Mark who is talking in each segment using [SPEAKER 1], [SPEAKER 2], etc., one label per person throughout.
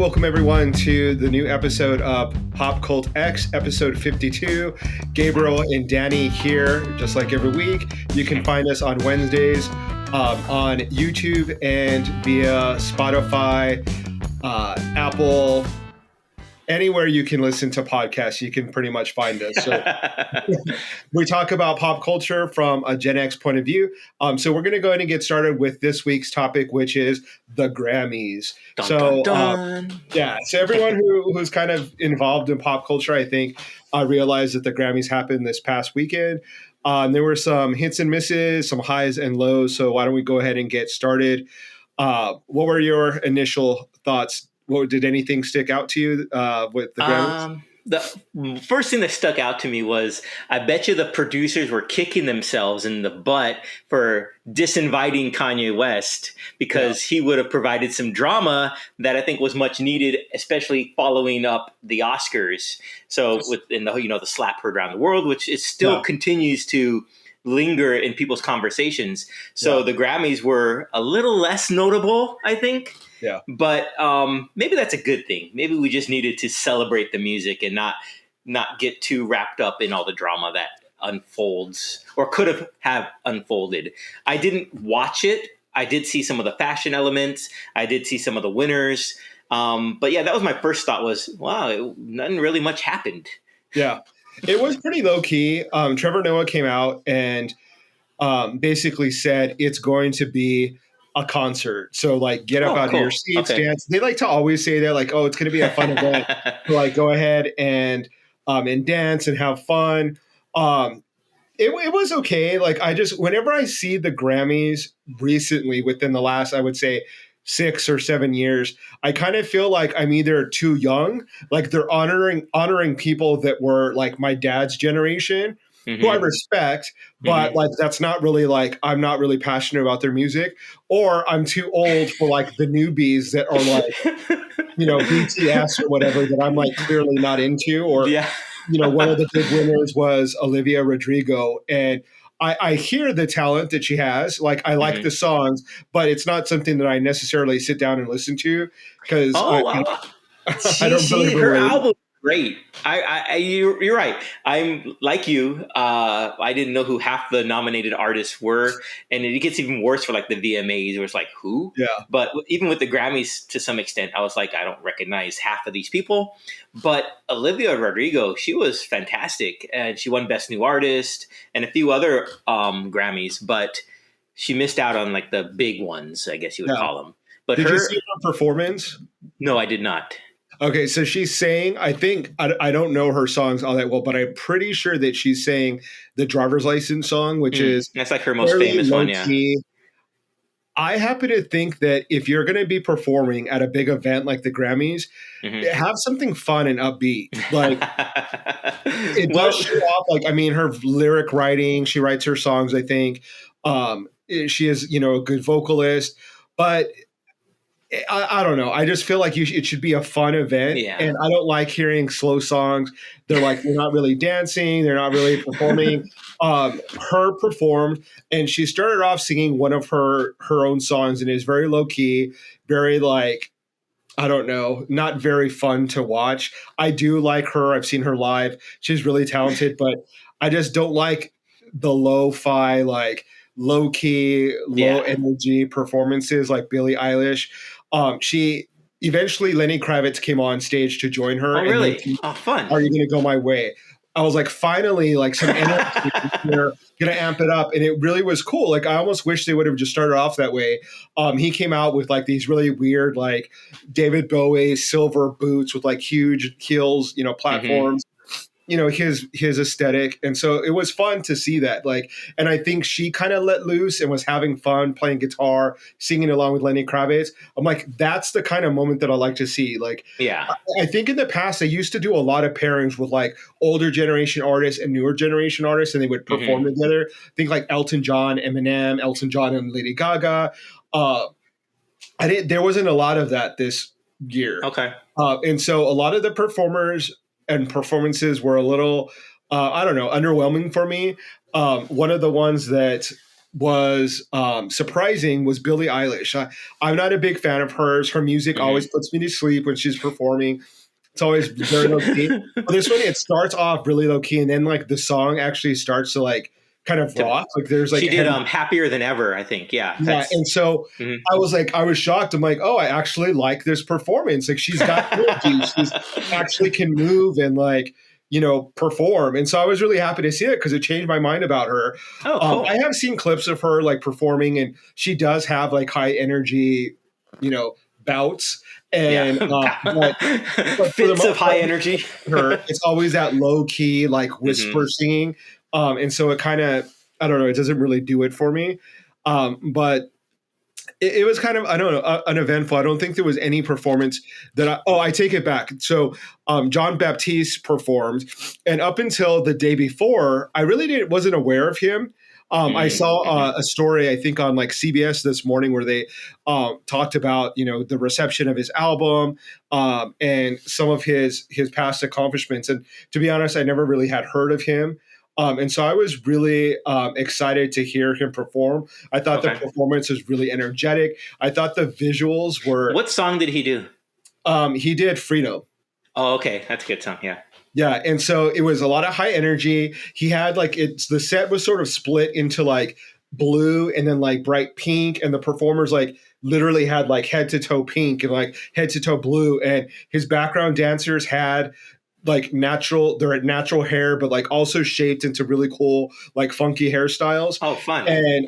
[SPEAKER 1] welcome everyone to the new episode of PopCultX, episode 52. Gabriel and Danny here, just like every week. You can find us on Wednesdays on YouTube and via Spotify, Apple, anywhere you can listen to podcasts, you can pretty much find us. So we talk about pop culture from a Gen X point of view. So we're going to go ahead and get started with this week's topic, which is the Grammys.
[SPEAKER 2] Dun, dun, dun.
[SPEAKER 1] So everyone who's kind of involved in pop culture, I think, realized that the Grammys happened this past weekend. There were some hits and misses, some highs and lows. So why don't we go ahead and get started? What were your initial thoughts? Did anything stick out to you with the Grammys?
[SPEAKER 2] The first thing that stuck out to me was, I bet you the producers were kicking themselves in the butt for disinviting Kanye West, because he would have provided some drama that I think was much needed, especially following up the Oscars. So within the slap heard around the world, which it still continues to linger in people's conversations. So the Grammys were a little less notable, I think.
[SPEAKER 1] Yeah.
[SPEAKER 2] But maybe that's a good thing. Maybe we just needed to celebrate the music and not get too wrapped up in all the drama that unfolds or could have unfolded. I didn't watch it. I did see some of the fashion elements. I did see some of the winners. But yeah, that was my first thought was, wow, nothing really much happened.
[SPEAKER 1] Yeah. It was pretty low key. Trevor Noah came out and basically said it's going to be a concert. So like get up out of your seats, dance. They like to always say that, like, oh, it's going to be a fun event. So, like, go ahead and dance and have fun. It was okay. Like, whenever I see the Grammys recently within the last, I would say 6 or 7 years, I kind of feel like I'm either too young, like they're honoring people that were like my dad's generation, who I respect, but like that's not really like, I'm not really passionate about their music, or I'm too old for like the newbies that are like, BTS or whatever that I'm like clearly not into, or one of the big winners was Olivia Rodrigo, and I hear the talent that she has. Like, I like the songs, but it's not something that I necessarily sit down and listen to because I don't really
[SPEAKER 2] her album. Great. You're right. I'm like you. I didn't know who half the nominated artists were, and it gets even worse for like the VMAs, where it's like, who?
[SPEAKER 1] Yeah.
[SPEAKER 2] But even with the Grammys, to some extent, I was like, I don't recognize half of these people. But Olivia Rodrigo, she was fantastic, and she won Best New Artist and a few other Grammys, but she missed out on like the big ones, I guess you would call them. But
[SPEAKER 1] did you see her performance?
[SPEAKER 2] No, I did not.
[SPEAKER 1] Okay, so she's saying, I think, I don't know her songs all that well, but I'm pretty sure that she's saying the Driver's License song, which is...
[SPEAKER 2] That's like her most famous one, yeah.
[SPEAKER 1] I happen to think that if you're going to be performing at a big event like the Grammys, have something fun and upbeat. Like, it does show off, like, I mean, her lyric writing, she writes her songs, I think. She is, a good vocalist, but... I don't know. I just feel like it should be a fun event. Yeah. And I don't like hearing slow songs. They're not really dancing. They're not really performing. Her performed, and she started off singing one of her own songs, and it's very low key, very like, I don't know, not very fun to watch. I do like her. I've seen her live. She's really talented, but I just don't like the lo-fi, like low key, low energy performances like Billie Eilish. She eventually, Lenny Kravitz came on stage to join her.
[SPEAKER 2] Oh, really? Fun.
[SPEAKER 1] Are you going to go my way? I was like, finally, like some energy. They're going to amp it up. And it really was cool. Like, I almost wish they would have just started off that way. He came out with like these really weird, like David Bowie silver boots with like huge heels, platforms. His aesthetic. And so it was fun to see that. Like, and I think she kind of let loose and was having fun playing guitar, singing along with Lenny Kravitz. I'm like, that's the kind of moment that I like to see. Like, I think in the past, they used to do a lot of pairings with like older generation artists and newer generation artists, and they would perform together. Think like Elton John, Eminem, Elton John and Lady Gaga. There wasn't a lot of that this year.
[SPEAKER 2] Okay.
[SPEAKER 1] And so a lot of the performers and performances were a little, underwhelming for me. One of the ones that was surprising was Billie Eilish. I'm not a big fan of hers. Her music always puts me to sleep when she's performing. It's always very low key. But this one, it starts off really low key, and then like the song actually starts to like kind of rock. Like there's like
[SPEAKER 2] she did Happier Than Ever, I think. Yeah.
[SPEAKER 1] And so I was shocked. I'm like, oh, I actually like this performance. Like she's got energy. She's actually can move and like, you know, perform. And so I was really happy to see it because it changed my mind about her.
[SPEAKER 2] Oh, cool.
[SPEAKER 1] I have seen clips of her like performing, and she does have like high energy, you know, bouts. And but
[SPEAKER 2] fits of high energy.
[SPEAKER 1] It's always that low key, like whisper singing. And so it kind of, I don't know, it doesn't really do it for me. But it was kind of, I don't know, uneventful. I don't think there was any performance that I take it back. So Jon Batiste performed, and up until the day before, I really wasn't aware of him. I saw a story, I think on like CBS this morning, where they talked about, you know, the reception of his album and some of his past accomplishments. And to be honest, I never really had heard of him. And so I was really excited to hear him perform. I thought the performance was really energetic. I thought the visuals were...
[SPEAKER 2] What song did he do?
[SPEAKER 1] He did Freedom.
[SPEAKER 2] Oh, okay. That's a good song, yeah.
[SPEAKER 1] Yeah, and so it was a lot of high energy. He had like the set was sort of split into like blue and then like bright pink, and the performers like literally had like head to toe pink and like head to toe blue, and his background dancers had like natural hair, but like also shaped into really cool like funky hairstyles.
[SPEAKER 2] Oh, fun!
[SPEAKER 1] And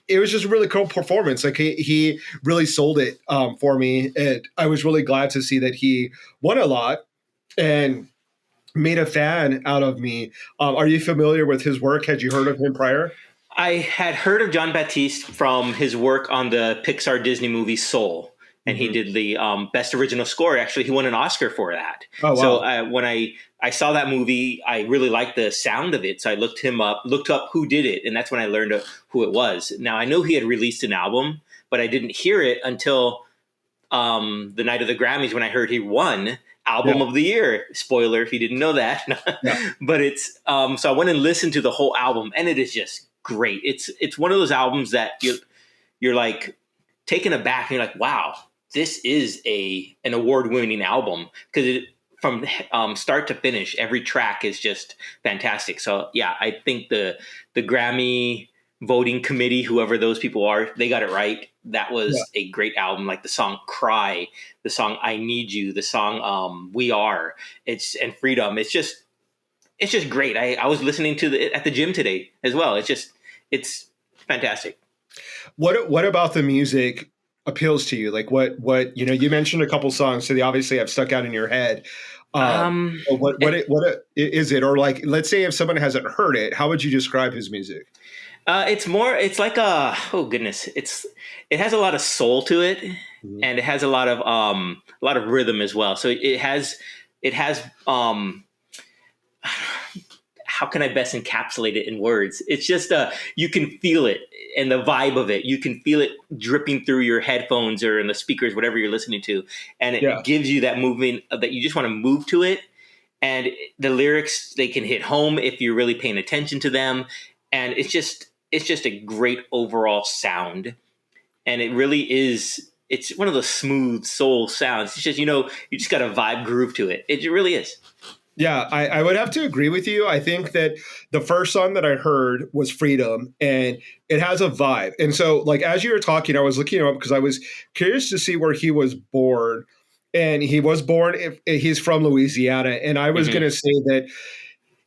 [SPEAKER 1] it was just a really cool performance. Like he really sold it for me, and I was really glad to see that he won a lot and made a fan out of me. Are you familiar with his work? Had you heard of him prior?
[SPEAKER 2] I had heard of Jon Batiste from his work on the Pixar Disney movie Soul, and he did the best original score. Actually, he won an Oscar for that.
[SPEAKER 1] Oh, wow.
[SPEAKER 2] So when I saw that movie, I really liked the sound of it. So I looked up who did it, and that's when I learned who it was. Now, I know he had released an album, but I didn't hear it until the night of the Grammys when I heard he won Album of the Year. Spoiler if you didn't know that. But it's so I went and listened to the whole album, and it is just great. It's one of those albums that you're like taken aback, and you're like, wow, this is an award-winning album, because it from start to finish, every track is just fantastic. So yeah, I think the Grammy voting committee, whoever those people are, they got it right. That was a great album. Like the song Cry, the song I Need You, the song We Are, and Freedom. It's just great. I was listening to it at the gym today as well. It's fantastic.
[SPEAKER 1] What about the music appeals to you? Like what you know, you mentioned a couple songs, so they obviously have stuck out in your head. What is it? Or like, let's say if someone hasn't heard it, how would you describe his music?
[SPEAKER 2] It's like it has a lot of soul to it, and it has a lot of rhythm as well. So it has how can I best encapsulate it in words? It's just you can feel it and the vibe of it. You can feel it dripping through your headphones or in the speakers, whatever you're listening to, and it gives you that movement that you just want to move to it. And the lyrics, they can hit home if you're really paying attention to them, and it's just a great overall sound. And it really is, it's one of those smooth soul sounds. It's just, you just got a vibe groove to it. It really is.
[SPEAKER 1] Yeah, I would have to agree with you. I think that the first song that I heard was Freedom, and it has a vibe. And so, like, as you were talking, I was looking him up because I was curious to see where he was born. And he was born, he's from Louisiana. And I was going to say that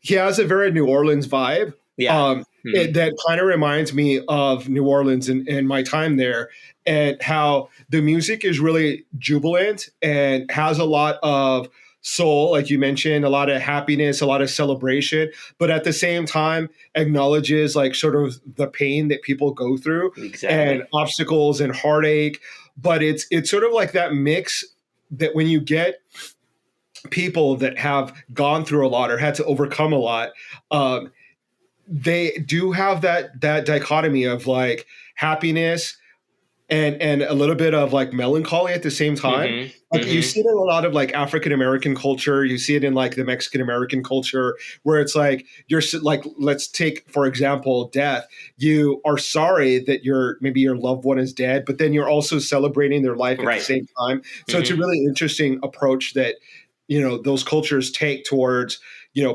[SPEAKER 1] he has a very New Orleans vibe. Yeah. That kind of reminds me of New Orleans and my time there, and how the music is really jubilant and has a lot of soul, like you mentioned, a lot of happiness, a lot of celebration, but at the same time acknowledges like sort of the pain that people go through and obstacles and heartache. But it's sort of like that mix that when you get people that have gone through a lot or had to overcome a lot, they do have that dichotomy of like happiness and a little bit of like melancholy at the same time. Like you see it in a lot of like African American culture. You see it in like the Mexican American culture, where it's like you're like, let's take for example death. You are sorry that maybe your loved one is dead, but then you're also celebrating their life at the same time. So it's a really interesting approach that those cultures take towards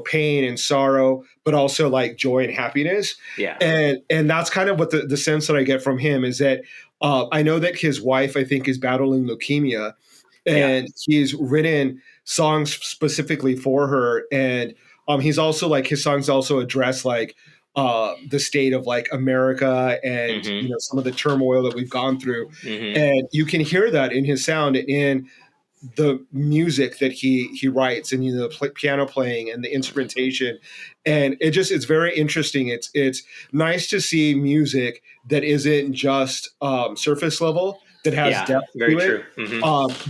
[SPEAKER 1] pain and sorrow, but also like joy and happiness.
[SPEAKER 2] Yeah,
[SPEAKER 1] and that's kind of what the sense that I get from him is that I know that his wife, I think, is battling leukemia, and he's written songs specifically for her. And he's also like his songs also address like the state of like America and some of the turmoil that we've gone through, and you can hear that in his sound, in the music that he writes, and the piano playing and the instrumentation, and it's very interesting. It's nice to see music that isn't just surface level, that has depth to it,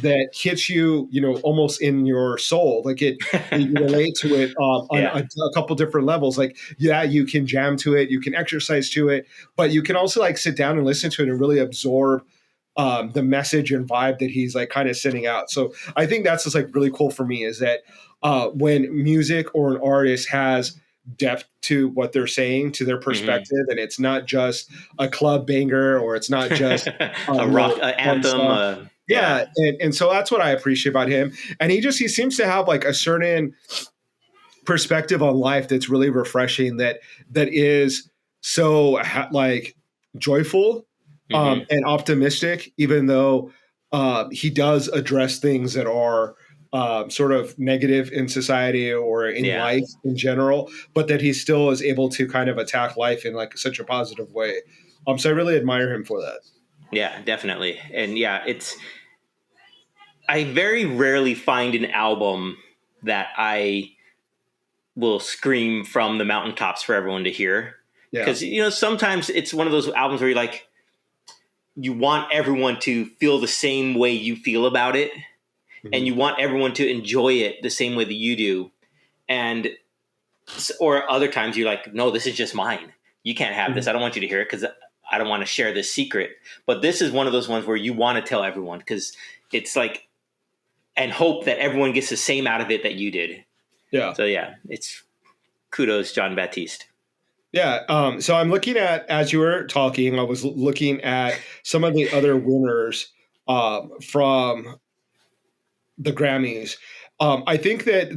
[SPEAKER 1] that hits you almost in your soul, like you relate to it on a couple different levels. Like you can jam to it, you can exercise to it, but you can also like sit down and listen to it and really absorb the message and vibe that he's like kind of sending out. So I think that's just like really cool for me, is that when music or an artist has depth to what they're saying, to their perspective, and it's not just a club banger, or it's not just
[SPEAKER 2] a rock anthem.
[SPEAKER 1] And so that's what I appreciate about him. And he seems to have like a certain perspective on life that's really refreshing, that is so like joyful and optimistic, even though he does address things that are sort of negative in society or in life in general, but that he still is able to kind of attack life in like such a positive way. So I really admire him for that.
[SPEAKER 2] Yeah, definitely. And I very rarely find an album that I will scream from the mountaintops for everyone to hear. Because, sometimes it's one of those albums where you're like, you want everyone to feel the same way you feel about it, and you want everyone to enjoy it the same way that you do. Or other times you're like, no, this is just mine. You can't have this. I don't want you to hear it because I don't want to share this secret. But this is one of those ones where you want to tell everyone, because it's like, and hope that everyone gets the same out of it that you did.
[SPEAKER 1] Yeah.
[SPEAKER 2] So it's kudos, Jon Batiste.
[SPEAKER 1] Yeah. So I'm looking at, as you were talking, I was looking at some of the other winners from the Grammys. I think that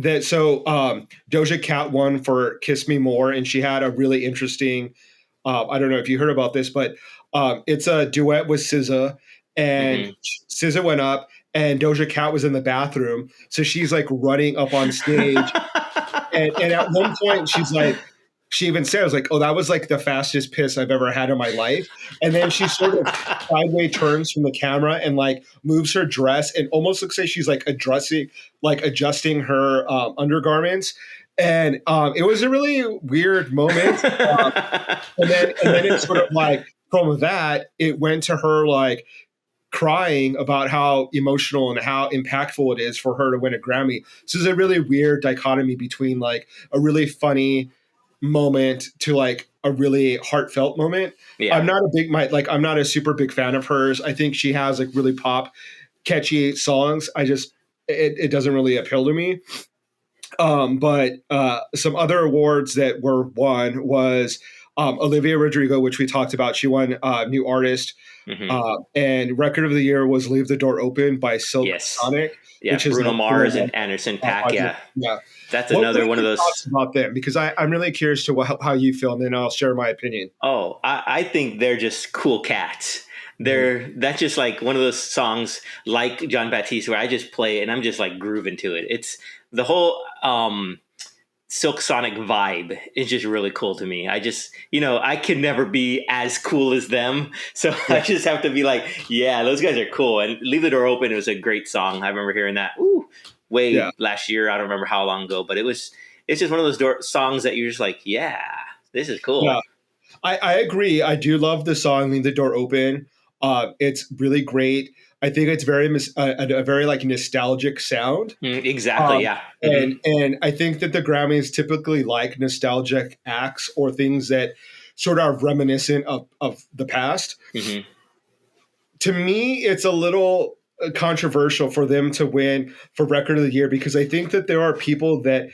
[SPEAKER 1] Doja Cat won for Kiss Me More, and she had a really interesting, I don't know if you heard about this, but it's a duet with SZA, and SZA went up and Doja Cat was in the bathroom. So she's like running up on stage. and at one point she's like, she even said, I was like, oh, that was like the fastest piss I've ever had in my life. And then she sort of sideways turns from the camera and like moves her dress and almost looks like she's like adjusting her undergarments. And it was a really weird moment. And then it's sort of like, from that, it went to her like crying about how emotional and how impactful it is for her to win a Grammy. So there's a really weird dichotomy between like a really funny moment to like a really heartfelt moment. I'm not I'm not a super big fan of hers. I think she has like really pop catchy songs. It doesn't really appeal to me. But some other awards that were won was Olivia Rodrigo, which we talked about. She won New Artist. And Record of the Year was Leave the Door Open by Silk Sonic.
[SPEAKER 2] Yeah, which Bruno Mars and Anderson .Paak. Yeah. That's another one of those.
[SPEAKER 1] Thoughts about them? Because I'm really curious to how you feel, and then I'll share my opinion.
[SPEAKER 2] Oh, I think they're just cool cats. That's just like one of those songs like Jon Batiste where I just play it and I'm just like grooving to it. It's the whole Silk Sonic vibe is just really cool to me. I just, I can never be as cool as them. So I just have to be like, yeah, those guys are cool. And Leave the Door Open, it was a great song. I remember hearing that last year. I don't remember how long ago, but it's just one of those songs that you're just like, yeah, this is cool.
[SPEAKER 1] Yeah. I agree. I do love the song Leave the Door Open. It's really great. I think it's a very like nostalgic sound.
[SPEAKER 2] Exactly. Yeah.
[SPEAKER 1] And I think that the Grammys typically like nostalgic acts or things that sort of are reminiscent of the past. to me, it's a little controversial for them to win for record of the year, because I think that there are people that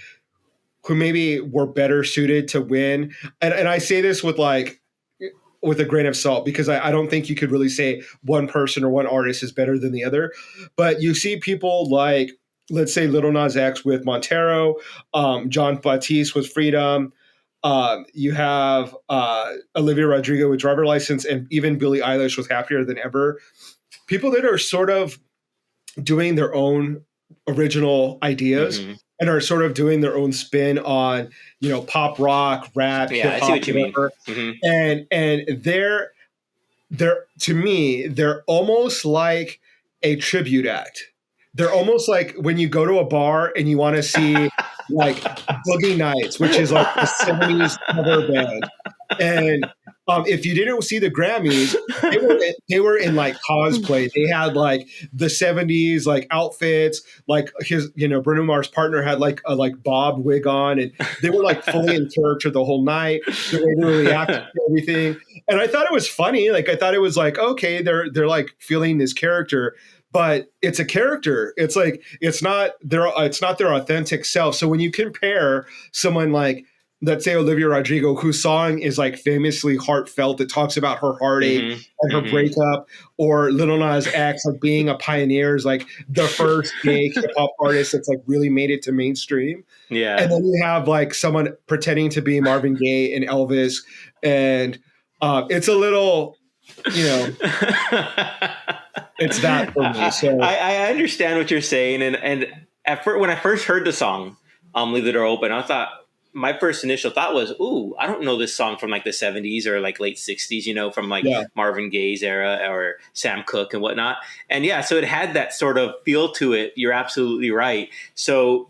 [SPEAKER 1] who maybe were better suited to win. And I say this with a grain of salt, because I don't think you could really say one person or one artist is better than the other. But you see people like, let's say, Lil Nas X with Montero, Jon Batiste with Freedom. You have Olivia Rodrigo with Driver License, and even Billie Eilish with Happier Than Ever. People that are sort of doing their own original ideas and are sort of doing their own spin on, pop rock, rap, hip hop,
[SPEAKER 2] I see what you mean.
[SPEAKER 1] And they're to me, they're almost like a tribute act. They're almost like when you go to a bar and you want to see like Boogie Nights, which is like the 70s cover band. And if you didn't see the Grammys, they were in like cosplay. They had like the 70s like outfits, like his, Bruno Mars' partner had like a bob wig on, and they were like fully in character the whole night. The way they were reacting to everything. And I thought it was funny. Like, I thought it was like, okay, they're like feeling this character, but it's a character. It's like, it's not their authentic self. So when you compare someone like, let's say, Olivia Rodrigo, whose song is like famously heartfelt, that talks about her heartache and her breakup, or Lil Nas X, like being a pioneer, is like the first gay hip hop artist that's like really made it to mainstream.
[SPEAKER 2] Yeah.
[SPEAKER 1] And then you have like someone pretending to be Marvin Gaye and Elvis, and it's a little, it's that for me. So
[SPEAKER 2] I understand what you're saying, and when I first heard the song, "Leave the Door Open," I thought, my first initial thought was, "Ooh, I don't know this song from like the 70s or like late 60s, from like Marvin Gaye's era or Sam Cooke and whatnot." And yeah, so it had that sort of feel to it. You're absolutely right. So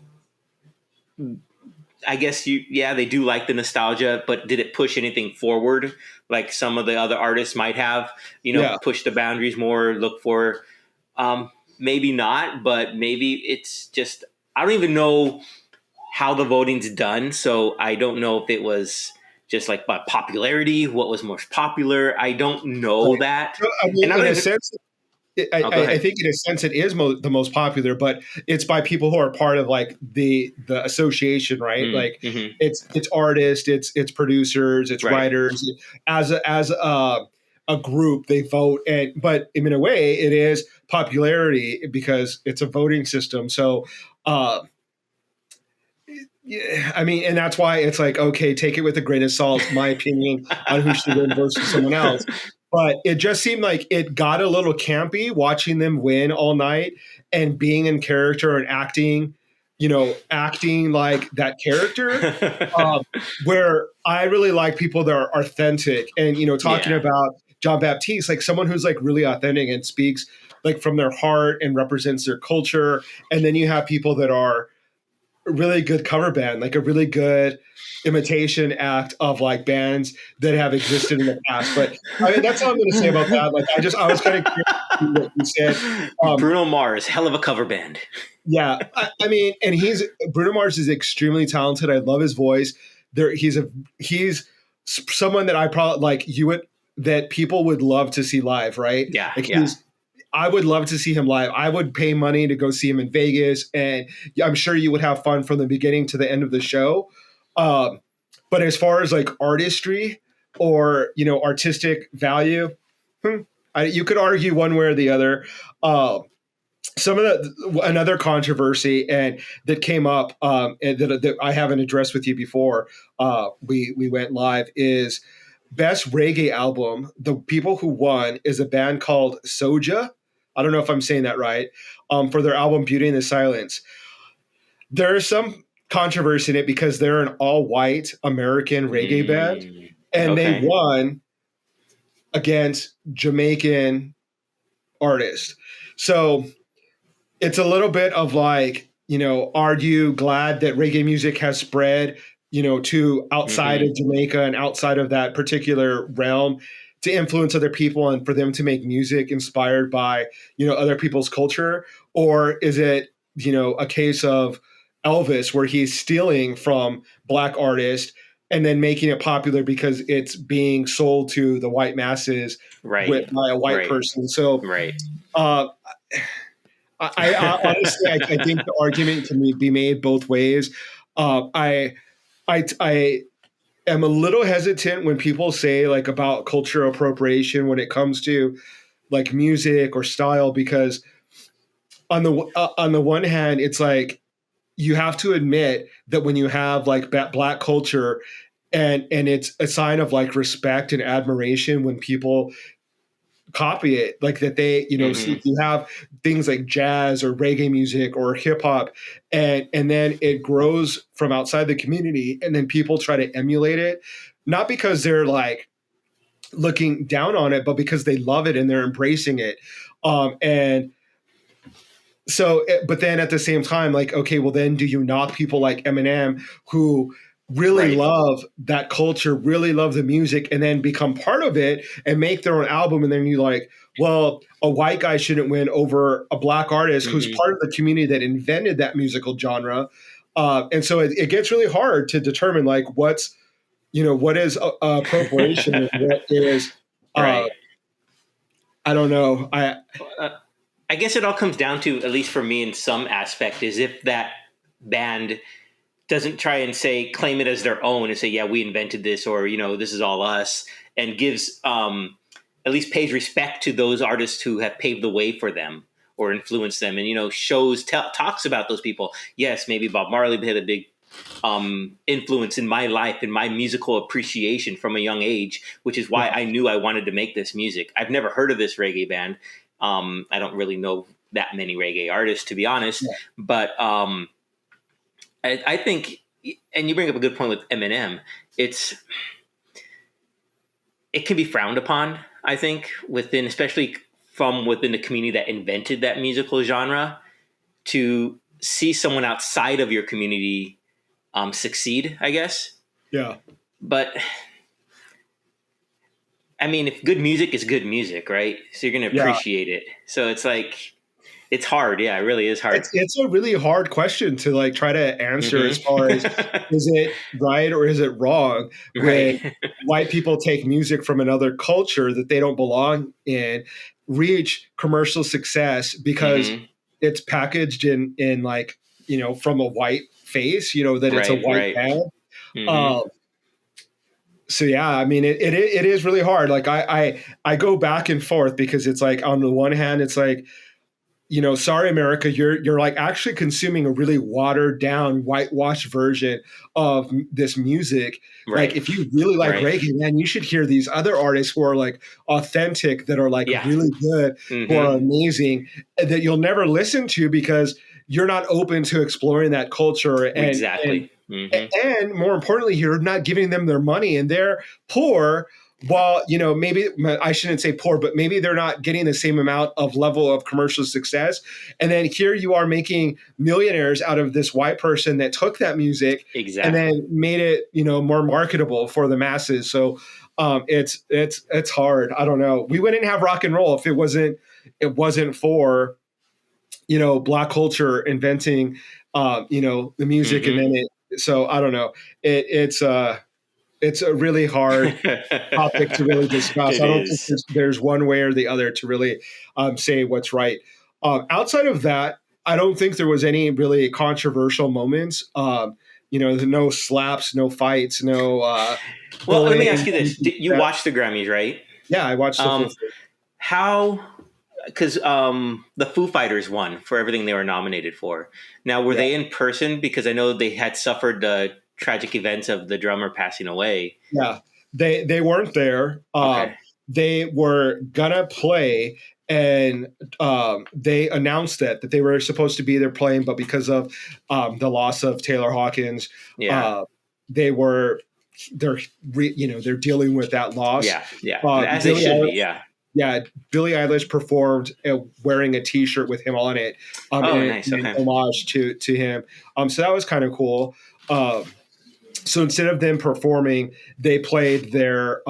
[SPEAKER 2] I guess they do like the nostalgia, but did it push anything forward like some of the other artists might have, push the boundaries more, look for, maybe not, but maybe it's just, I don't even know how the voting's done. So I don't know if it was just like by popularity, what was most popular. I don't know that.
[SPEAKER 1] I mean, in a sense, I think in a sense it is the most popular, but it's by people who are part of like the association, right? Like it's artists, it's producers, it's writers. As a group, they vote, but in a way, it is popularity because it's a voting system. So. Yeah, I mean, and that's why it's like, okay, take it with a grain of salt, my opinion on who should win versus someone else. But it just seemed like it got a little campy watching them win all night and being in character and acting like that character, where I really like people that are authentic and, talking about Jon Batiste, like someone who's like really authentic and speaks like from their heart and represents their culture. And then you have people that are a really good cover band, like a really good imitation act of like bands that have existed in the past. But I mean, that's all I'm going to say about that. Like, I was kind of curious what you said.
[SPEAKER 2] Bruno Mars, hell of a cover band.
[SPEAKER 1] Yeah, I mean, and Bruno Mars is extremely talented. I love his voice. He's someone that I probably that people would love to see live, right?
[SPEAKER 2] Yeah,
[SPEAKER 1] like I would love to see him live. I would pay money to go see him in Vegas, and I'm sure you would have fun from the beginning to the end of the show. But as far as like artistry or, artistic value, you could argue one way or the other. Another controversy and that came up and that I haven't addressed with you before we went live is best reggae album. The people who won is a band called Soja. I don't know if I'm saying that right. For their album Beauty in the Silence. There is some controversy in it because they're an all-white American reggae band, and they won against Jamaican artists. So it's a little bit of like, are you glad that reggae music has spread, to outside of Jamaica and outside of that particular realm to influence other people and for them to make music inspired by, other people's culture? Or is it, a case of Elvis where he's stealing from black artists and then making it popular because it's being sold to the white masses by a white person. So, uh, I honestly, I think the argument can be made both ways. I am a little hesitant when people say like about cultural appropriation when it comes to like music or style, because on the one hand, it's like you have to admit that when you have like black culture and it's a sign of like respect and admiration when people copy it, like that they, see, you have things like jazz or reggae music or hip hop, and then it grows from outside the community, and then people try to emulate it, not because they're like looking down on it, but because they love it and they're embracing it. And so, but then at the same time, like, okay, well, then do you knock people like Eminem who really love that culture, really love the music, and then become part of it and make their own album? And then you like, well, a white guy shouldn't win over a black artist who's part of the community that invented that musical genre. And so it gets really hard to determine like what is appropriation and what is, I don't know.
[SPEAKER 2] I guess it all comes down to, at least for me in some aspect, is if that band doesn't try and claim it as their own and say, yeah, we invented this, or, this is all us, and gives, at least pays respect to those artists who have paved the way for them or influenced them, and, talks about those people. Yes, maybe Bob Marley had a big influence in my life, in my musical appreciation from a young age, which is why I knew I wanted to make this music. I've never heard of this reggae band. I don't really know that many reggae artists, to be honest, but I think, and you bring up a good point with Eminem, it can be frowned upon, I think, especially from within the community that invented that musical genre, to see someone outside of your community succeed, I guess.
[SPEAKER 1] Yeah.
[SPEAKER 2] But I mean, if good music is good music, right? So you're going to appreciate it. So it's like, it's hard. Yeah, it really is hard.
[SPEAKER 1] It's a really hard question to like try to answer as far as is it right or is it wrong when white people take music from another culture that they don't belong in, reach commercial success because it's packaged in like, from a white face, that it's a white band. So yeah, I mean, it is really hard. Like I go back and forth because it's like, on the one hand, it's like, sorry, America, you're like actually consuming a really watered down, whitewashed version of this music. Like if you really like reggae, man, you should hear these other artists who are like authentic, that are like really good, who are amazing, that you'll never listen to because you're not open to exploring that culture. And more importantly, you're not giving them their money, and they're poor. Well, maybe I shouldn't say poor, but maybe they're not getting the same amount of level of commercial success. And then here you are making millionaires out of this white person that took that music and then made it, more marketable for the masses. So it's hard. I don't know. We wouldn't have rock and roll if it wasn't for, black culture inventing, the music, and then so I don't know. It's a really hard topic to really discuss. I don't think there's one way or the other to really say what's right. Outside of that, I don't think there was any really controversial moments. No slaps, no fights, no.
[SPEAKER 2] Well, let me ask you this: you watched the Grammys, right?
[SPEAKER 1] Yeah, I watched the
[SPEAKER 2] How? Because the Foo Fighters won for everything they were nominated for. Now, were they in person? Because I know they had suffered the tragic events of the drummer passing away.
[SPEAKER 1] Yeah, they weren't there. They were gonna play, and they announced that they were supposed to be there playing, but because of the loss of Taylor Hawkins, they're dealing with that loss.
[SPEAKER 2] As they should be.
[SPEAKER 1] Yeah, Billie Eilish performed wearing a T-shirt with him on it.
[SPEAKER 2] Nice.
[SPEAKER 1] In homage to him. So that was kind of cool. So instead of them performing, they played their,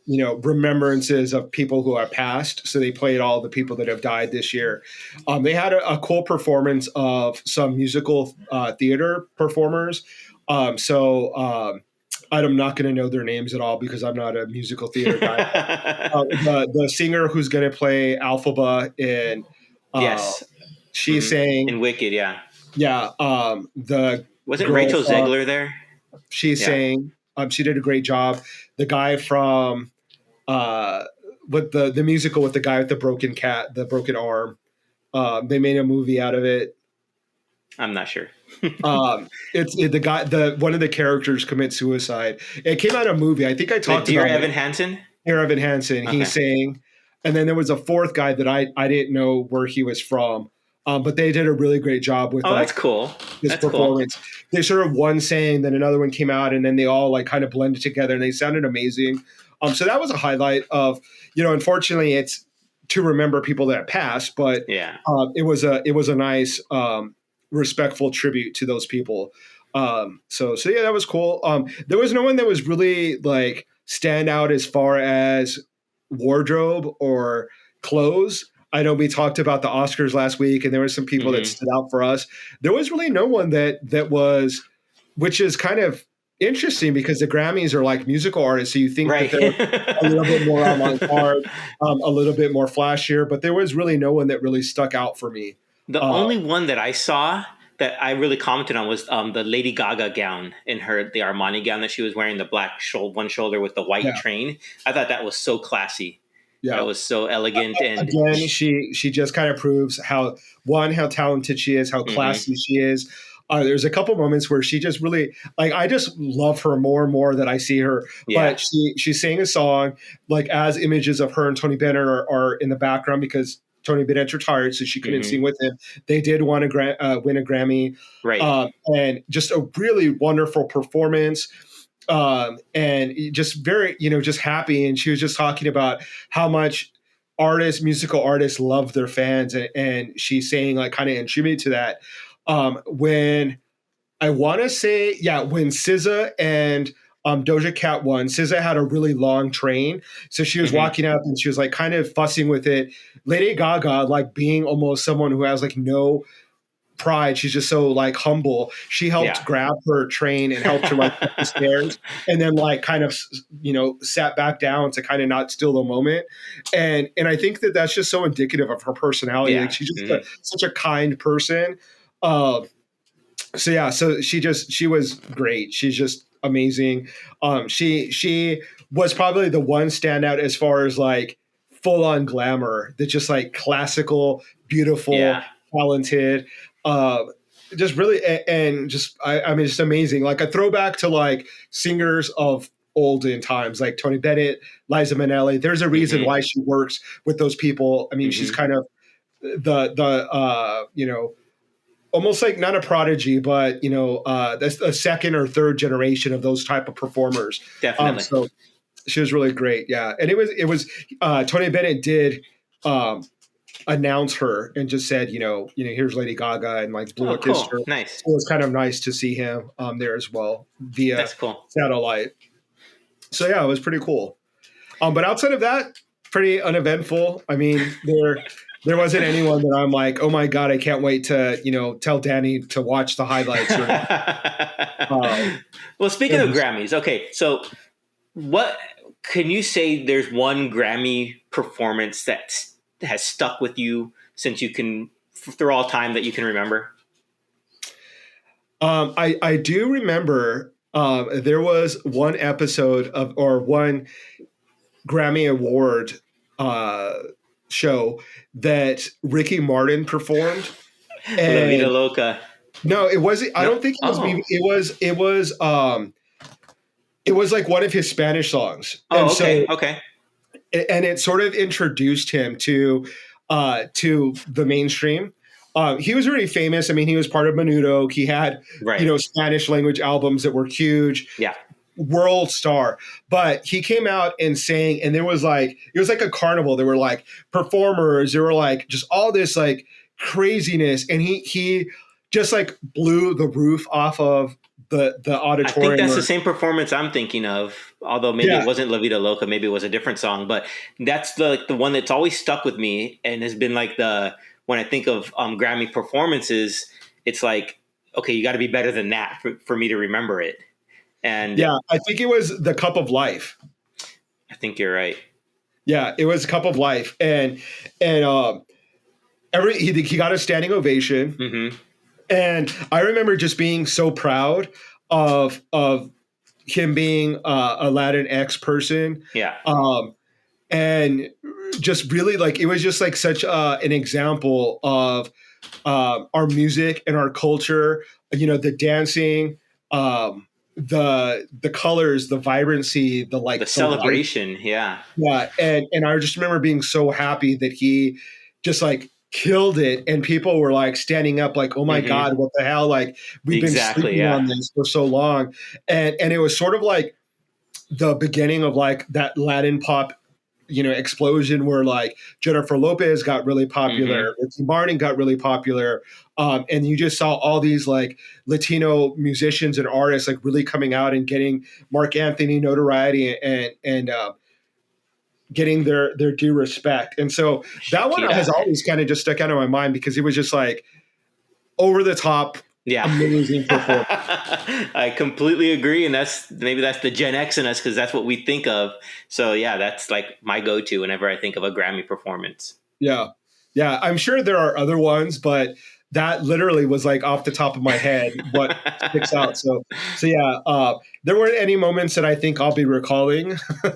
[SPEAKER 1] remembrances of people who are passed. So they played all the people that have died this year. They had a cool performance of some musical theater performers. I'm not going to know their names at all because I'm not a musical theater guy. The singer who's going to play Alphaba in
[SPEAKER 2] yes,
[SPEAKER 1] she's saying
[SPEAKER 2] in Wicked,
[SPEAKER 1] yeah. The
[SPEAKER 2] wasn't
[SPEAKER 1] girl
[SPEAKER 2] Rachel
[SPEAKER 1] from,
[SPEAKER 2] Zegler there?
[SPEAKER 1] she's saying she did a great job. The guy from with the musical with the guy with the broken cat, the broken arm. They made a movie out of it.
[SPEAKER 2] I'm not sure.
[SPEAKER 1] The guy, one of the characters commits suicide. It came out of a movie. I think I talked
[SPEAKER 2] Dear
[SPEAKER 1] about
[SPEAKER 2] Evan Hansen.
[SPEAKER 1] Dear Evan Hansen.
[SPEAKER 2] Okay.
[SPEAKER 1] He's saying, and then there was a fourth guy that I didn't know where he was from. But they did a really great job with
[SPEAKER 2] that's cool.
[SPEAKER 1] This performance. Cool. They sort of one sang, then another one came out, and then they all like kind of blended together, and they sounded amazing. So that was a highlight of, unfortunately, it's to remember people that passed, but it was a nice respectful tribute to those people. So yeah, that was cool. There was no one that was really like stand out as far as wardrobe or clothes. I know we talked about the Oscars last week, and there were some people that stood out for us. There was really no one that was, which is kind of interesting because the Grammys are like musical artists, so you think that they're a little bit more avant-garde, a little bit more flashier, but there was really no one that really stuck out for me.
[SPEAKER 2] The only one that I saw that I really commented on was the Lady Gaga gown in the Armani gown that she was wearing, the black one shoulder with the white train. I thought that was so classy. Yeah, that was so elegant. And
[SPEAKER 1] again, she just kind of proves how talented she is, how classy she is. There's a couple moments where she just really like, I just love her more and more that I see her. Yeah. But she sang a song like as images of her and Tony Bennett are in the background because Tony Bennett retired, so she couldn't sing with him. They did win a Grammy, right? And just a really wonderful performance. And just very, just happy. And she was just talking about how much musical artists love their fans. And she's saying like kind of in tribute to that. When I want to say, when SZA and Doja Cat won, SZA had a really long train. So she was walking up and she was like kind of fussing with it. Lady Gaga, like being almost someone who has like no pride, she's just so like humble, she helped grab her train and helped her like up the stairs and then like kind of sat back down to kind of not steal the moment. And I think that that's just so indicative of her personality. Like she's just such a kind person. So she was great. She's just amazing. She was probably the one standout as far as like full on glamour, that just like classical, beautiful, talented, just really, and just, I mean, just amazing. Like a throwback to like singers of olden times, like Tony Bennett, Liza Minnelli. There's a reason why she works with those people. I mean, she's kind of almost like not a prodigy, but that's a second or third generation of those type of performers.
[SPEAKER 2] Definitely.
[SPEAKER 1] So she was really great. Yeah. And it was Tony Bennett did announce her and just said, here's Lady Gaga, and like blew a kiss her.
[SPEAKER 2] Nice.
[SPEAKER 1] So it was kind of nice to see him there as well via satellite. So yeah, it was pretty cool. But outside of that, pretty uneventful. I mean, there wasn't anyone that I'm like, oh my God, I can't wait to, tell Danny to watch the highlights.
[SPEAKER 2] Well, speaking of Grammys, okay, so what can you say there's one Grammy performance that has stuck with you since you can, through all time, that you can remember?
[SPEAKER 1] I do remember there was one episode or one Grammy Award show that Ricky Martin performed.
[SPEAKER 2] La Vida Loca.
[SPEAKER 1] No, it wasn't. I don't think it was. It was like one of his Spanish songs.
[SPEAKER 2] Okay.
[SPEAKER 1] And it sort of introduced him to the mainstream. He was really famous. I mean, he was part of Menudo. He had Spanish language albums that were huge.
[SPEAKER 2] Yeah.
[SPEAKER 1] World star, but he came out and sang, and it was like a carnival. There were like performers, there were like just all this like craziness, and he just like blew the roof off of the auditorium.
[SPEAKER 2] I think that's the same performance I'm thinking of, although maybe it wasn't La Vida Loca, maybe it was a different song, but that's the one that's always stuck with me and has been like when I think of Grammy performances, it's like, okay, you got to be better than that for me to remember it. And
[SPEAKER 1] yeah, I think it was The Cup of Life.
[SPEAKER 2] I think you're right.
[SPEAKER 1] Yeah, it was Cup of Life, and he got a standing ovation,
[SPEAKER 2] Mm-hmm.
[SPEAKER 1] and I remember just being so proud of him being a Latinx person.
[SPEAKER 2] Yeah.
[SPEAKER 1] And just really like it was just like such an example of our music and our culture. You know, the dancing, the colors, the vibrancy, the
[SPEAKER 2] celebration. Yeah.
[SPEAKER 1] And I just remember being so happy that he just like killed it, and people were like standing up like, oh my God, what the hell, like we've been sleeping on this for so long. And it was sort of like the beginning of like that Latin pop, you know, explosion where like Jennifer Lopez got really popular, Ricky Martin got really popular, and you just saw all these like Latino musicians and artists like really coming out and getting Mark Anthony notoriety and getting their due respect. And so that one has always kind of just stuck out in my mind because it was just like over the top.
[SPEAKER 2] Yeah.
[SPEAKER 1] Amazing performance.
[SPEAKER 2] I completely agree. And that's the Gen X in us, because that's what we think of. So yeah, that's like my go-to whenever I think of a Grammy performance.
[SPEAKER 1] Yeah. Yeah. I'm sure there are other ones, but that literally was like off the top of my head what sticks out. So yeah, there weren't any moments that I think I'll be recalling from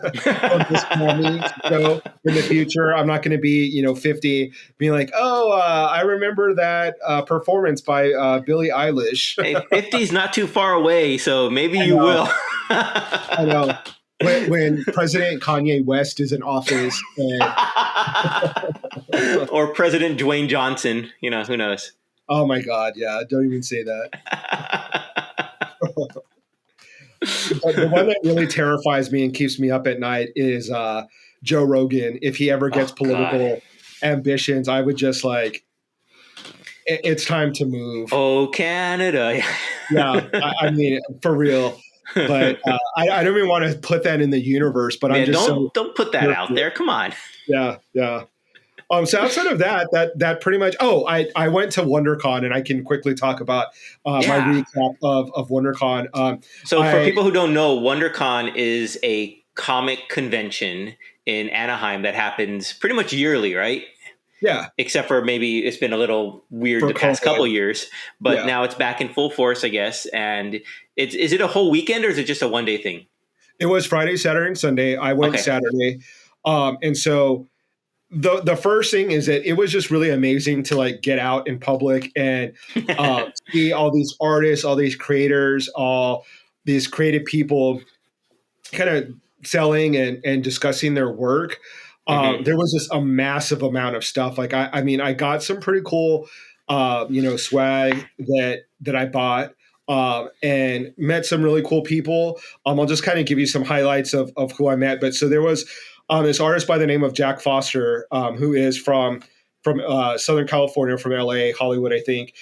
[SPEAKER 1] this Grammy show in the future. I'm not going to be 50 being like, I remember that performance by Billie Eilish.
[SPEAKER 2] Hey, 50 is not too far away, so maybe you will.
[SPEAKER 1] I know. When President Kanye West is in office,
[SPEAKER 2] or President Dwayne Johnson, who knows?
[SPEAKER 1] Oh my God! Yeah, don't even say that. But the one that really terrifies me and keeps me up at night is Joe Rogan. If he ever gets political ambitions, I would just like, it's time to move.
[SPEAKER 2] Oh, Canada!
[SPEAKER 1] Yeah, I mean, for real. But I don't even want to put that in the universe. But I'm just
[SPEAKER 2] don't put that out there. Come on.
[SPEAKER 1] Yeah. So outside of that pretty much. Oh, I went to WonderCon, and I can quickly talk about my recap of WonderCon.
[SPEAKER 2] So for people who don't know, WonderCon is a comic convention in Anaheim that happens pretty much yearly, right?
[SPEAKER 1] Yeah.
[SPEAKER 2] Except for maybe it's been a little weird the past couple years, but now it's back in full force, I guess. And is it a whole weekend or is it just a one-day thing?
[SPEAKER 1] It was Friday, Saturday, and Sunday. I went Saturday. And so the first thing is that it was just really amazing to like get out in public and see all these artists, all these creators, all these creative people kind of selling and discussing their work. There was just a massive amount of stuff. Like, I mean, I got some pretty cool, swag that I bought, and met some really cool people. I'll just kind of give you some highlights of who I met. But so there was this artist by the name of Jack Foster, who is from Southern California, from LA, Hollywood, I think.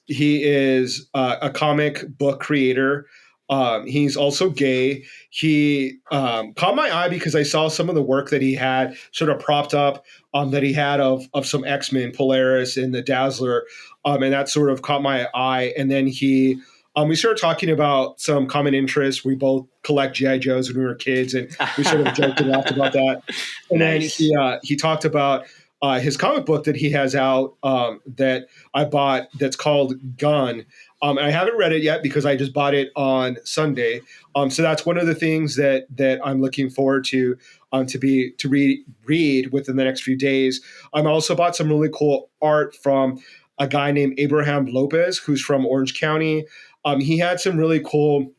[SPEAKER 1] He is a comic book creator. He's also gay. He caught my eye because I saw some of the work that he had sort of propped up that he had of some X-Men, Polaris and the Dazzler. And that sort of caught my eye. And then we started talking about some common interests. We both collect G.I. Joes when we were kids, and we sort of joked and laughed about that. And
[SPEAKER 2] nice.
[SPEAKER 1] Then he talked about his comic book that he has out that I bought that's called Gun. And I haven't read it yet because I just bought it on Sunday. So that's one of the things that I'm looking forward to read within the next few days. I also bought some really cool art from a guy named Abraham Lopez, who's from Orange County. He had some really cool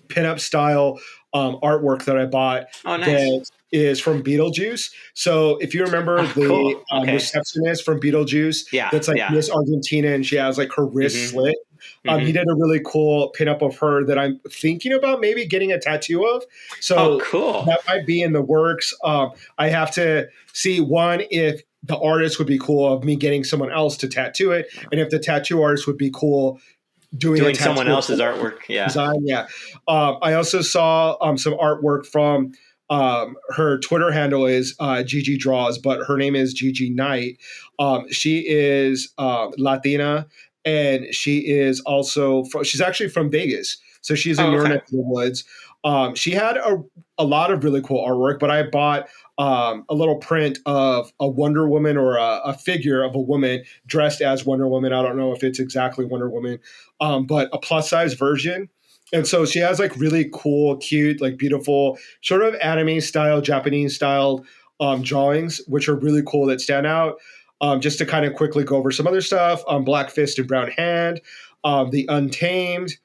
[SPEAKER 1] pinup style artwork that I bought.
[SPEAKER 2] Oh, nice.
[SPEAKER 1] That is from Beetlejuice. So if you remember the receptionist from Beetlejuice, that's like Miss Argentina, and she has like her wrist slit. He did a really cool pinup of her that I'm thinking about maybe getting a tattoo of. So
[SPEAKER 2] cool.
[SPEAKER 1] That might be in the works. I have to see, one, if the artist would be cool of me getting someone else to tattoo it, and if the tattoo artist would be cool doing
[SPEAKER 2] someone else's artwork.
[SPEAKER 1] Design. I also saw some artwork from her Twitter handle is Gigi Draws, but her name is Gigi Knight. She is Latina, and she is also she's actually from Vegas, so she's in your neck of the woods. She had a lot of really cool artwork, but I bought a little print of a Wonder Woman, or a figure of a woman dressed as Wonder Woman. I don't know if it's exactly Wonder Woman, but a plus size version. And so she has like really cool, cute, like beautiful, sort of anime style, Japanese style drawings, which are really cool that stand out. Just to kind of quickly go over some other stuff, Black Fist and Brown Hand, The Untamed,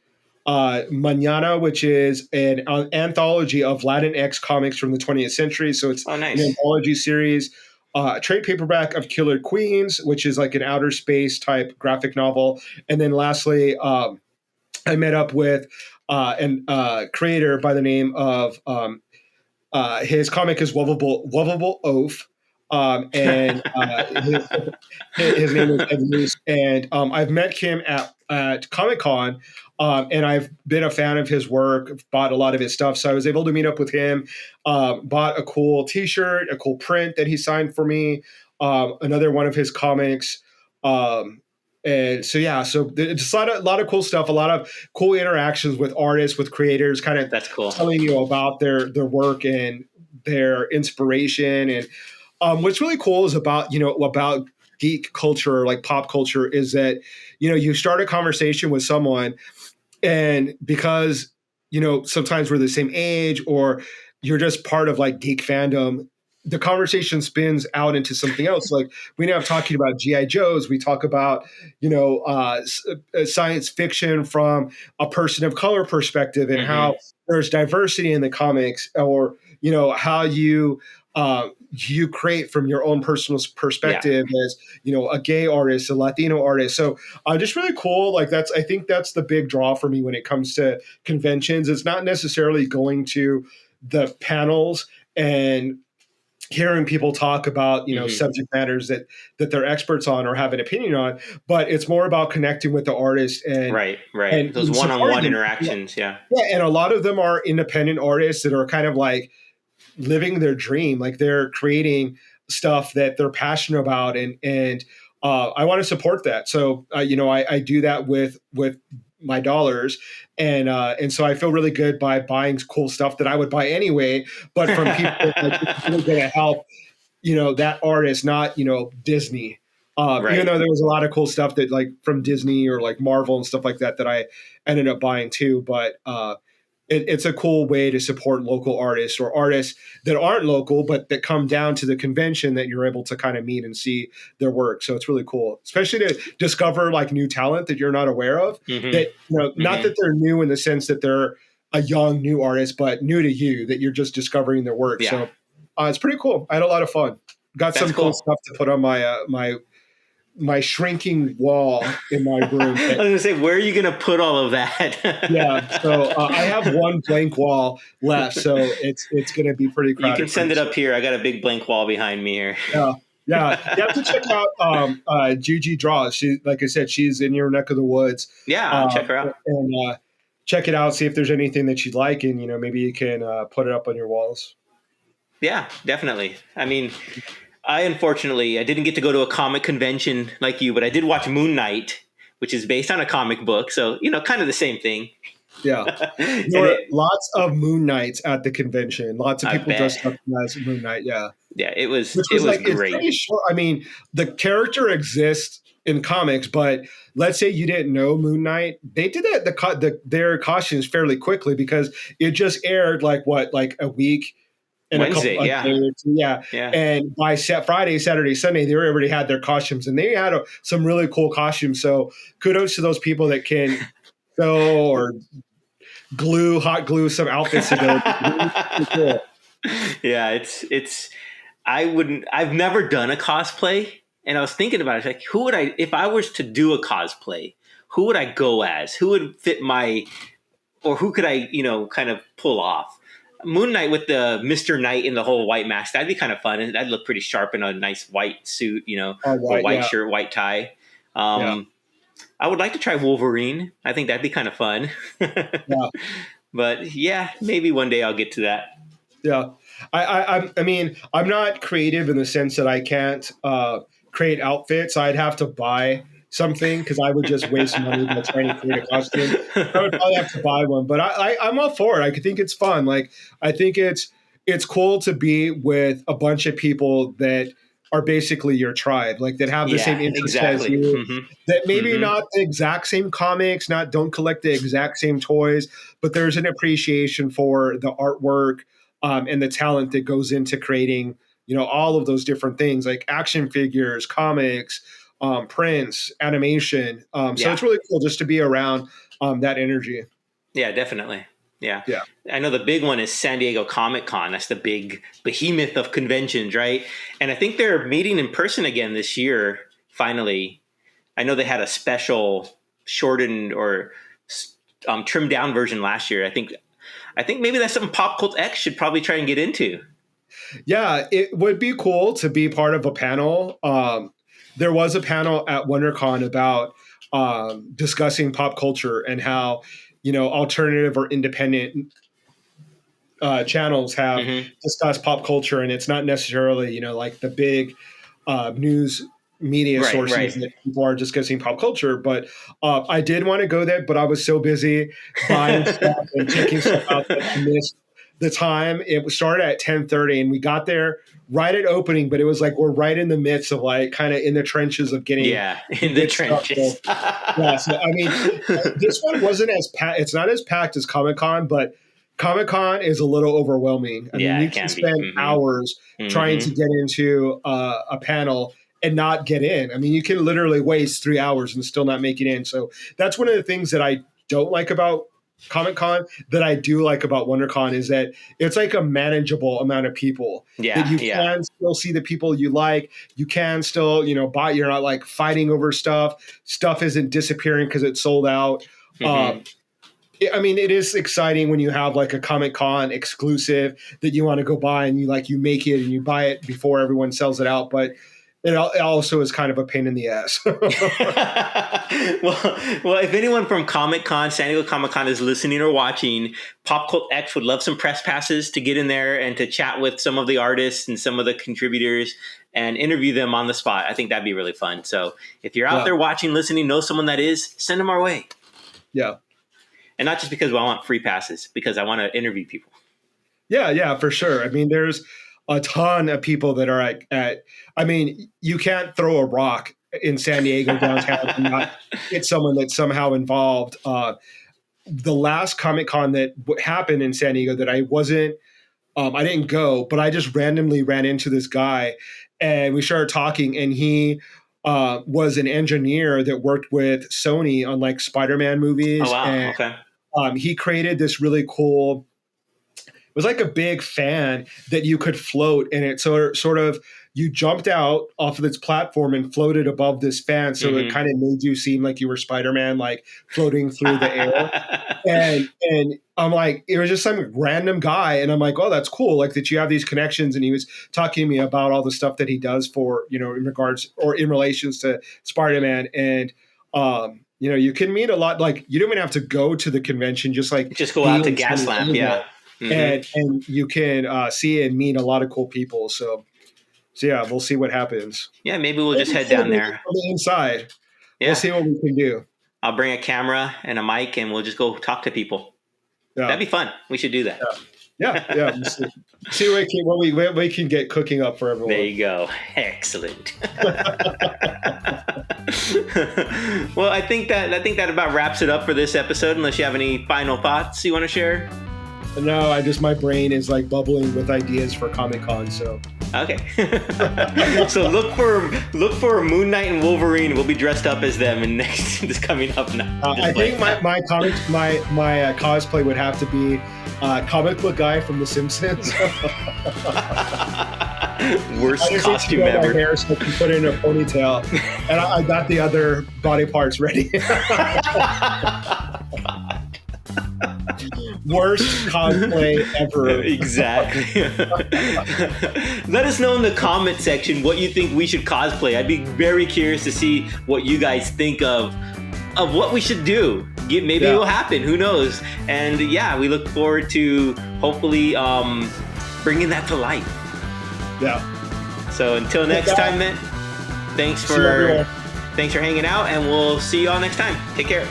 [SPEAKER 1] Manana, which is an anthology of Latinx comics from the 20th century. So it's an anthology series. Trade paperback of Killer Queens, which is like an outer space type graphic novel. And then lastly, I met up with a creator by the name of his comic is Lovable Oaf. And his name is Ed Luce, and I've met him at Comic-Con, and I've been a fan of his work, bought a lot of his stuff, so I was able to meet up with him, bought a cool t-shirt, a cool print that he signed for me, another one of his comics, and so it's a lot of cool stuff, a lot of cool interactions with artists, with creators, kind of
[SPEAKER 2] that's cool,
[SPEAKER 1] telling you about their work and their inspiration. And what's really cool is about geek culture, like pop culture, is that you start a conversation with someone, and because sometimes we're the same age, or you're just part of like geek fandom, the conversation spins out into something else. Like we end up talking about GI Joes. We talk about science fiction from a person of color perspective, and how there's diversity in the comics, or how you create from your own personal perspective as a gay artist, a Latino artist. So just really cool. Like I think that's the big draw for me when it comes to conventions. It's not necessarily going to the panels and hearing people talk about subject matters that they're experts on or have an opinion on, but it's more about connecting with the artist and
[SPEAKER 2] and those one-on-one interactions. Yeah,
[SPEAKER 1] and a lot of them are independent artists that are kind of like living their dream, like they're creating stuff that they're passionate about, and I want to support that. So I do that with my dollars, and so I feel really good by buying cool stuff that I would buy anyway, but from people that are really going to help that artist, not Disney. Even though there was a lot of cool stuff that like from Disney or like Marvel and stuff like that I ended up buying too, but it's a cool way to support local artists, or artists that aren't local but that come down to the convention that you're able to kind of meet and see their work. So it's really cool, especially to discover like new talent that you're not aware of. That not that they're new in the sense that they're a young new artist, but new to you, that you're just discovering their work. So it's pretty cool. I had a lot of fun. Got some cool stuff to put on my shrinking wall in my room.
[SPEAKER 2] I was going to say, where are you going to put all of that?
[SPEAKER 1] So I have one blank wall left, so it's going to be pretty crowded.
[SPEAKER 2] You can send it up here. I got a big blank wall behind me here.
[SPEAKER 1] Yeah. You have to check out Gigi Draws. She, like I said, she's in your neck of the woods.
[SPEAKER 2] Yeah, check her out.
[SPEAKER 1] And check it out, see if there's anything that you'd like, and maybe you can put it up on your walls.
[SPEAKER 2] Yeah, definitely. I mean, I didn't get to go to a comic convention like you, but I did watch Moon Knight, which is based on a comic book. So, kind of the same thing.
[SPEAKER 1] Yeah. There were lots of Moon Knights at the convention. Lots of people dressed up as Moon Knight. Yeah.
[SPEAKER 2] Yeah, it was great.
[SPEAKER 1] It's pretty short. I mean, the character exists in comics, but let's say you didn't know Moon Knight. They did their costumes fairly quickly, because it just aired like a week.
[SPEAKER 2] Wednesday,
[SPEAKER 1] yeah. And by Friday, Saturday, Sunday, they already had their costumes, and they had some really cool costumes. So kudos to those people that can sew or hot glue some outfits together. Cool.
[SPEAKER 2] Yeah, I've never done a cosplay, and I was thinking about it. Like, if I was to do a cosplay, who would I go as? Who would fit or who could I, kind of pull off? Moon Knight with the Mr. Knight in the whole white mask, that'd be kind of fun. That'd look pretty sharp in a nice white suit, a white shirt, white tie. I would like to try Wolverine. I think that'd be kind of fun. But yeah, maybe one day I'll get to that.
[SPEAKER 1] Yeah. I mean, I'm not creative in the sense that I can't create outfits. I'd have to buy something because I would just waste money by trying to create a costume. I would probably have to buy one, but I'm all for it. I think it's fun. Like, I think it's cool to be with a bunch of people that are basically your tribe, like that have the same interests as you, that maybe not the exact same comics, don't collect the exact same toys, but there's an appreciation for the artwork and the talent that goes into creating, all of those different things like action figures, comics, prints, animation. So it's really cool just to be around that energy.
[SPEAKER 2] Yeah, definitely. Yeah.
[SPEAKER 1] Yeah.
[SPEAKER 2] I know the big one is San Diego Comic-Con. That's the big behemoth of conventions, right? And I think they're meeting in person again this year, finally. I know they had a special shortened or trimmed down version last year. I think maybe that's something PopCultX should probably try and get into.
[SPEAKER 1] Yeah, it would be cool to be part of a panel. There was a panel at WonderCon about discussing pop culture and how, alternative or independent channels have discussed pop culture, and it's not necessarily, like the big news media sources that people are discussing pop culture. But I did want to go there, but I was so busy buying stuff and checking stuff out that I missed the time. It started at 10:30, and we got there right at opening, but it was like we're right in the midst of like kind of in the trenches of getting
[SPEAKER 2] in the trenches.
[SPEAKER 1] So I mean, this one wasn't as it's not as packed as Comic-Con, but Comic-Con is a little overwhelming. I mean, you can spend hours trying to get into a panel and not get in. I mean, you can literally waste 3 hours and still not make it in. So that's one of the things that I don't like about Comic-Con that I do like about WonderCon is that it's like a manageable amount of people. That you can still see the people you like. You can still, buy. You're not like fighting over stuff. Stuff isn't disappearing because it's sold out. I mean, it is exciting when you have like a Comic-Con exclusive that you want to go buy and you make it and you buy it before everyone sells it out. But it also is kind of a pain in the ass.
[SPEAKER 2] Well, if anyone from Comic-Con, San Diego Comic-Con is listening or watching, PopCultX would love some press passes to get in there and to chat with some of the artists and some of the contributors and interview them on the spot. I think that'd be really fun. So if you're out there watching, listening, know someone that is, send them our way.
[SPEAKER 1] Yeah.
[SPEAKER 2] And not just because I want free passes, because I want to interview people.
[SPEAKER 1] Yeah, for sure. I mean, there's a ton of people that are I mean, you can't throw a rock in San Diego downtown and not get someone that's somehow involved. The last Comic-Con that happened in San Diego that I didn't go, but I just randomly ran into this guy and we started talking, and he was an engineer that worked with Sony on like Spider-Man movies.
[SPEAKER 2] Oh, wow.
[SPEAKER 1] And,
[SPEAKER 2] okay.
[SPEAKER 1] He created this really cool, it was like a big fan that you could float, and it sort of you jumped out off of this platform and floated above this fan. So it kind of made you seem like you were Spider-Man, like floating through the air. And I'm like, it was just some random guy. And I'm like, oh, that's cool. Like that you have these connections. And he was talking to me about all the stuff that he does for, in regards or in relations to Spider-Man. And, you can meet a lot, like you don't even have to go to the convention, just go
[SPEAKER 2] out to Gaslamp. Yeah.
[SPEAKER 1] And you can see and meet a lot of cool people. So yeah, we'll see what happens.
[SPEAKER 2] Yeah, maybe we'll just head down there.
[SPEAKER 1] On the inside. Yeah. We'll see what we can do.
[SPEAKER 2] I'll bring a camera and a mic and we'll just go talk to people. Yeah. That'd be fun. We should do that.
[SPEAKER 1] Yeah. We'll see what we can get cooking up for everyone.
[SPEAKER 2] There you go. Excellent. Well, I think that about wraps it up for this episode, unless you have any final thoughts you want to share.
[SPEAKER 1] No, my brain is like bubbling with ideas for Comic-Con. So
[SPEAKER 2] okay. So look for Moon Knight and Wolverine. We'll be dressed up as them in next is coming up now.
[SPEAKER 1] I think my cosplay would have to be comic book guy from The Simpsons.
[SPEAKER 2] Worst costume ever.
[SPEAKER 1] My hair, so I can put it in a ponytail, and I got the other body parts ready. Worst cosplay ever.
[SPEAKER 2] Exactly. Let us know in the comment section what you think we should cosplay. I'd be very curious to see what you guys think of what we should do. Maybe it will happen. Who knows? And we look forward to hopefully bringing that to life.
[SPEAKER 1] Yeah.
[SPEAKER 2] So until next time, man. Thanks for Thanks for hanging out, and we'll see you all next time. Take care.